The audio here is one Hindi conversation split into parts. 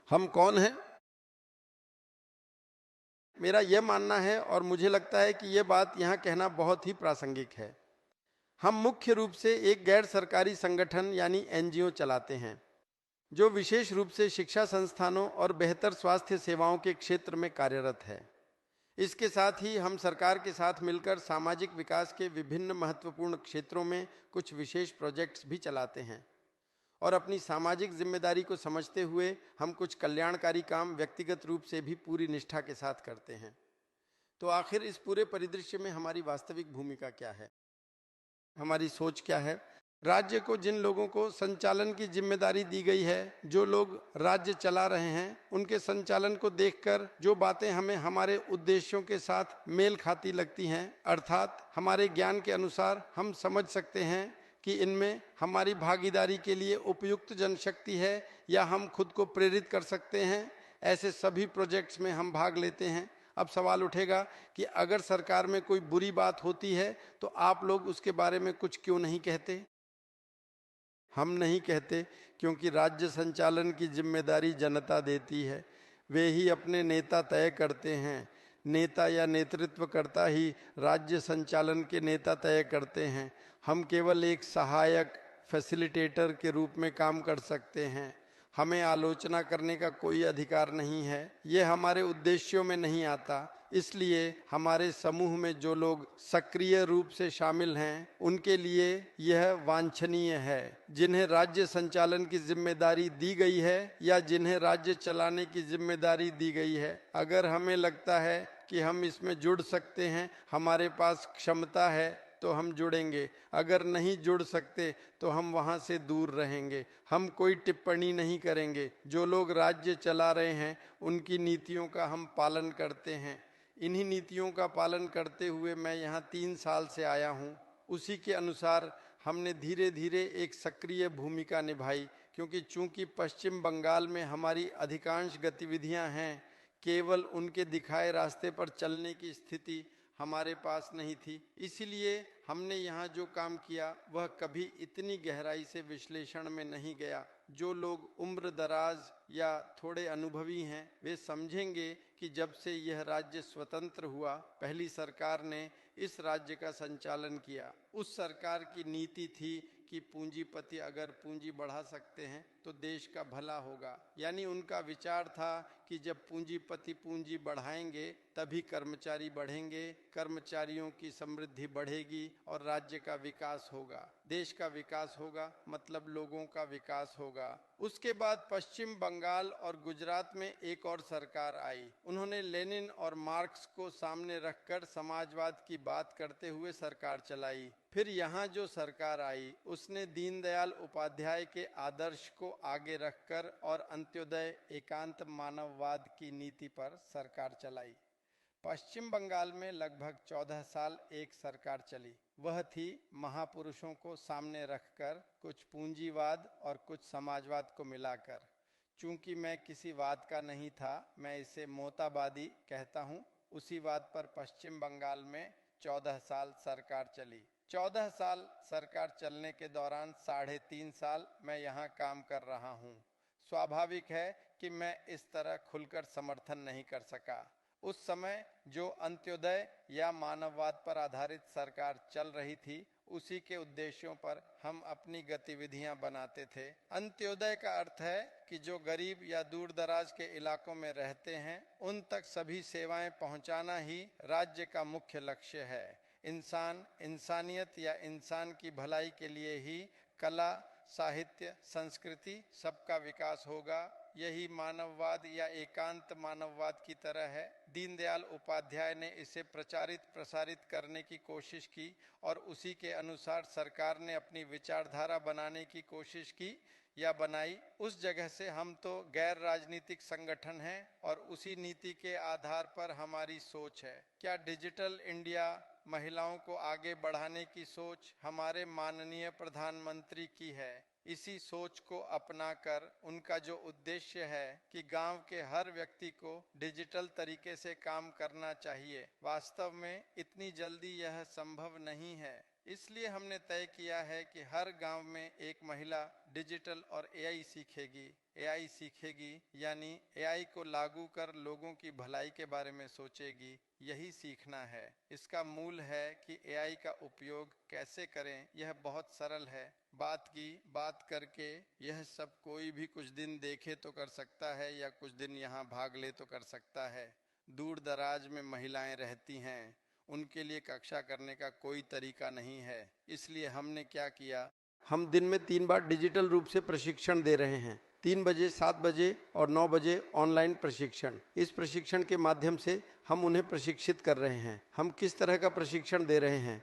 हम कौन हैं? मेरा यह मानना है और मुझे लगता है कि यह बात यहाँ कहना बहुत ही प्रासंगिक है। हम मुख्य रूप से एक गैर सरकारी संगठन यानी एनजीओ चलाते हैं, जो विशेष रूप से शिक्षा संस्थानों और बेहतर स्वास्थ्य सेवाओं के क्षेत्र में कार्यरत है। इसके साथ ही हम सरकार के साथ मिलकर सामाजिक विकास के विभिन्न महत्वपूर्ण क्षेत्रों में कुछ विशेष प्रोजेक्ट्स भी चलाते हैं और अपनी सामाजिक जिम्मेदारी को समझते हुए हम कुछ कल्याणकारी काम व्यक्तिगत रूप से भी पूरी निष्ठा के साथ करते हैं। तो आखिर इस पूरे परिदृश्य में हमारी वास्तविक भूमिका क्या है, हमारी सोच क्या है? राज्य को जिन लोगों को संचालन की जिम्मेदारी दी गई है, जो लोग राज्य चला रहे हैं, उनके संचालन को देखकर जो बातें हमें हमारे उद्देश्यों के साथ मेल खाती लगती हैं, अर्थात हमारे ज्ञान के अनुसार हम समझ सकते हैं कि इनमें हमारी भागीदारी के लिए उपयुक्त जनशक्ति है या हम खुद को प्रेरित कर सकते हैं, ऐसे सभी प्रोजेक्ट्स में हम भाग लेते हैं। अब सवाल उठेगा कि अगर सरकार में कोई बुरी बात होती है तो आप लोग उसके बारे में कुछ क्यों नहीं कहते? हम नहीं कहते क्योंकि राज्य संचालन की जिम्मेदारी जनता देती है। वे ही अपने नेता तय करते हैं। नेता या नेतृत्वकर्ता ही राज्य संचालन के नेता तय करते हैं। हम केवल एक सहायक फैसिलिटेटर के रूप में काम कर सकते हैं। हमें आलोचना करने का कोई अधिकार नहीं है, ये हमारे उद्देश्यों में नहीं आता। इसलिए हमारे समूह में जो लोग सक्रिय रूप से शामिल हैं, उनके लिए यह वांछनीय है। जिन्हें राज्य संचालन की जिम्मेदारी दी गई है या जिन्हें राज्य चलाने की जिम्मेदारी दी गई है, अगर हमें लगता है कि हम इसमें जुड़ सकते हैं, हमारे पास क्षमता है, तो हम जुड़ेंगे। अगर नहीं जुड़ सकते तो हम वहां से दूर रहेंगे। हम कोई टिप्पणी नहीं करेंगे। जो लोग राज्य चला रहे हैं उनकी नीतियों का हम पालन करते हैं। इन्हीं नीतियों का पालन करते हुए मैं यहाँ 3 साल से आया हूँ। उसी के अनुसार हमने धीरे धीरे एक सक्रिय भूमिका निभाई, क्योंकि चूंकि पश्चिम बंगाल में हमारी अधिकांश गतिविधियां हैं, केवल उनके दिखाए रास्ते पर चलने की स्थिति हमारे पास नहीं थी। इसीलिए हमने यहाँ जो काम किया वह कभी इतनी गहराई से विश्लेषण में नहीं गया। जो लोग उम्र दराज या थोड़े अनुभवी हैं, वे समझेंगे कि जब से यह राज्य स्वतंत्र हुआ, पहली सरकार ने इस राज्य का संचालन किया। उस सरकार की नीति थी कि पूंजीपति अगर पूंजी बढ़ा सकते हैं तो देश का भला होगा। यानी उनका विचार था कि जब पूंजीपति पूंजी बढ़ाएंगे तभी कर्मचारी बढ़ेंगे, कर्मचारियों की समृद्धि बढ़ेगी और राज्य का विकास होगा, देश का विकास होगा, मतलब लोगों का विकास होगा। उसके बाद पश्चिम बंगाल और गुजरात में एक और सरकार आई। उन्होंने लेनिन और मार्क्स को सामने रखकर समाजवाद की बात करते हुए सरकार चलाई। फिर यहाँ जो सरकार आई उसने दीनदयाल उपाध्याय के आदर्श को आगे रखकर और अंत्योदय एकांत मानववाद की नीति पर सरकार चलाई। पश्चिम बंगाल में लगभग 14 साल एक सरकार चली। वह थी महापुरुषों को सामने रखकर, कुछ पूंजीवाद और कुछ समाजवाद को मिलाकर। चूंकि मैं किसी वाद का नहीं था, मैं इसे मोताबादी कहता हूँ। उसी वाद पर पश्चिम बंगाल में 14 साल सरकार चली। 14 साल सरकार चलने के दौरान 3.5 साल मैं यहाँ काम कर रहा हूँ। स्वाभाविक है कि मैं इस तरह खुलकर समर्थन नहीं कर सका। उस समय जो अंत्योदय या मानववाद पर आधारित सरकार चल रही थी, उसी के उद्देश्यों पर हम अपनी गतिविधियां बनाते थे। अंत्योदय का अर्थ है कि जो गरीब या दूर दराज के इलाकों में रहते हैं, उन तक सभी सेवाएं पहुंचाना ही राज्य का मुख्य लक्ष्य है। इंसान, इंसानियत या इंसान की भलाई के लिए ही कला, साहित्य, संस्कृति सबका विकास होगा। यही मानववाद या एकांत मानववाद की तरह है। दीनदयाल उपाध्याय ने इसे प्रचारित प्रसारित करने की कोशिश की और उसी के अनुसार सरकार ने अपनी विचारधारा बनाने की कोशिश की या बनाई। उस जगह से हम तो गैर राजनीतिक संगठन हैं और उसी नीति के आधार पर हमारी सोच है। क्या डिजिटल इंडिया, महिलाओं को आगे बढ़ाने की सोच हमारे माननीय प्रधानमंत्री की है। इसी सोच को अपनाकर उनका जो उद्देश्य है कि गांव के हर व्यक्ति को डिजिटल तरीके से काम करना चाहिए, वास्तव में इतनी जल्दी यह संभव नहीं है। इसलिए हमने तय किया है कि हर गांव में एक महिला डिजिटल और एआई सीखेगी। एआई सीखेगी यानी एआई को लागू कर लोगों की भलाई के बारे में सोचेगी। यही सीखना है। इसका मूल है कि एआई का उपयोग कैसे करें। यह बहुत सरल है। बात करके यह सब कोई भी कुछ दिन देखे तो कर सकता है या कुछ दिन यहाँ भाग ले तो कर सकता है। दूर दराज में महिलाएं रहती हैं, उनके लिए कक्षा करने का कोई तरीका नहीं है। इसलिए हमने क्या किया, हम दिन में 3 बार डिजिटल रूप से प्रशिक्षण दे रहे हैं। 3 बजे, 7 बजे और 9 बजे ऑनलाइन प्रशिक्षण। इस प्रशिक्षण के माध्यम से हम उन्हें प्रशिक्षित कर रहे हैं। हम किस तरह का प्रशिक्षण दे रहे हैं?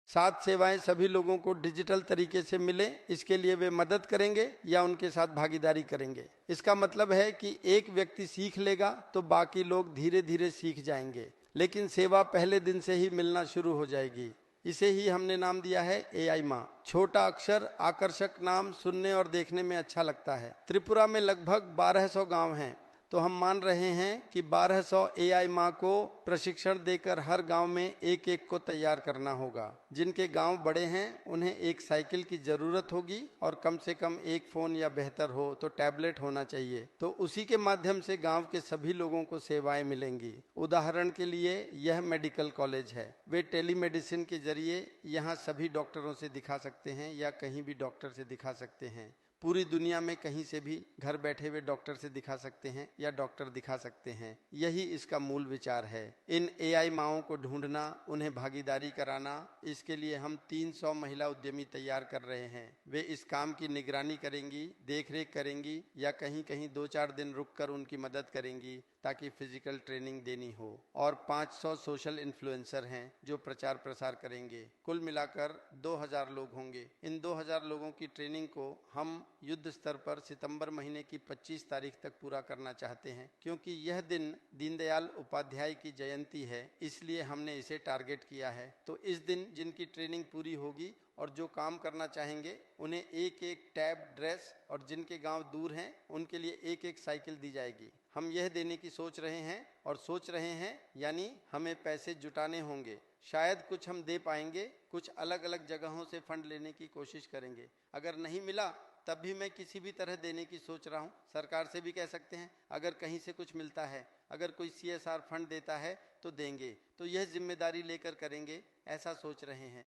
7 सेवाएं सभी लोगों को डिजिटल तरीके से मिले, इसके लिए वे मदद करेंगे या उनके साथ भागीदारी करेंगे। इसका मतलब है कि एक व्यक्ति सीख लेगा तो बाकी लोग धीरे धीरे सीख जाएंगे, लेकिन सेवा पहले दिन से ही मिलना शुरू हो जाएगी। इसे ही हमने नाम दिया है एआई माँ। छोटा अक्षर, आकर्षक नाम, सुनने और देखने में अच्छा लगता है। त्रिपुरा में लगभग 1200 गांव हैं, तो हम मान रहे हैं कि 1200 एआई माँ को प्रशिक्षण देकर हर गांव में एक एक को तैयार करना होगा। जिनके गांव बड़े हैं उन्हें एक साइकिल की जरूरत होगी और कम से कम एक फोन या बेहतर हो तो टैबलेट होना चाहिए। तो उसी के माध्यम से गांव के सभी लोगों को सेवाएं मिलेंगी। उदाहरण के लिए यह मेडिकल कॉलेज है। वे टेलीमेडिसिन के जरिए यहाँ सभी डॉक्टरों से दिखा सकते हैं या कहीं भी डॉक्टर से दिखा सकते हैं। पूरी दुनिया में कहीं से भी घर बैठे हुए डॉक्टर से दिखा सकते हैं या डॉक्टर दिखा सकते हैं। यही इसका मूल विचार है। इन एआई माओं को ढूंढना, उन्हें भागीदारी कराना, इसके लिए हम 300 महिला उद्यमी तैयार कर रहे हैं। वे इस काम की निगरानी करेंगी, देखरेख करेंगी या कहीं कहीं 2-4 दिन रुककर उनकी मदद करेंगी ताकि फिजिकल ट्रेनिंग देनी हो। और 500 सोशल इन्फ्लुएंसर हैं जो प्रचार प्रसार करेंगे। कुल मिलाकर 2000 लोग होंगे। इन 2000 लोगों की ट्रेनिंग को हम युद्ध स्तर पर सितंबर महीने की 25 तारीख तक पूरा करना चाहते हैं। क्योंकि यह दिन दीनदयाल उपाध्याय की जयंती है, इसलिए हमने इसे टारगेट किया है। तो इस दिन जिनकी ट्रेनिंग पूरी होगी और जो काम करना चाहेंगे उन्हें एक एक टैब ड्रेस, और जिनके गांव दूर हैं उनके लिए एक एक साइकिल दी जाएगी। हम यह देने की सोच रहे हैं और सोच रहे हैं यानी हमें पैसे जुटाने होंगे। शायद कुछ हम दे पाएंगे, कुछ अलग अलग जगहों से फंड लेने की कोशिश करेंगे। अगर नहीं मिला तब भी मैं किसी भी तरह देने की सोच रहा हूँ। सरकार से भी कह सकते हैं, अगर कहीं से कुछ मिलता है, अगर कोई सीएसआर फंड देता है तो देंगे। तो यह जिम्मेदारी लेकर करेंगे, ऐसा सोच रहे हैं।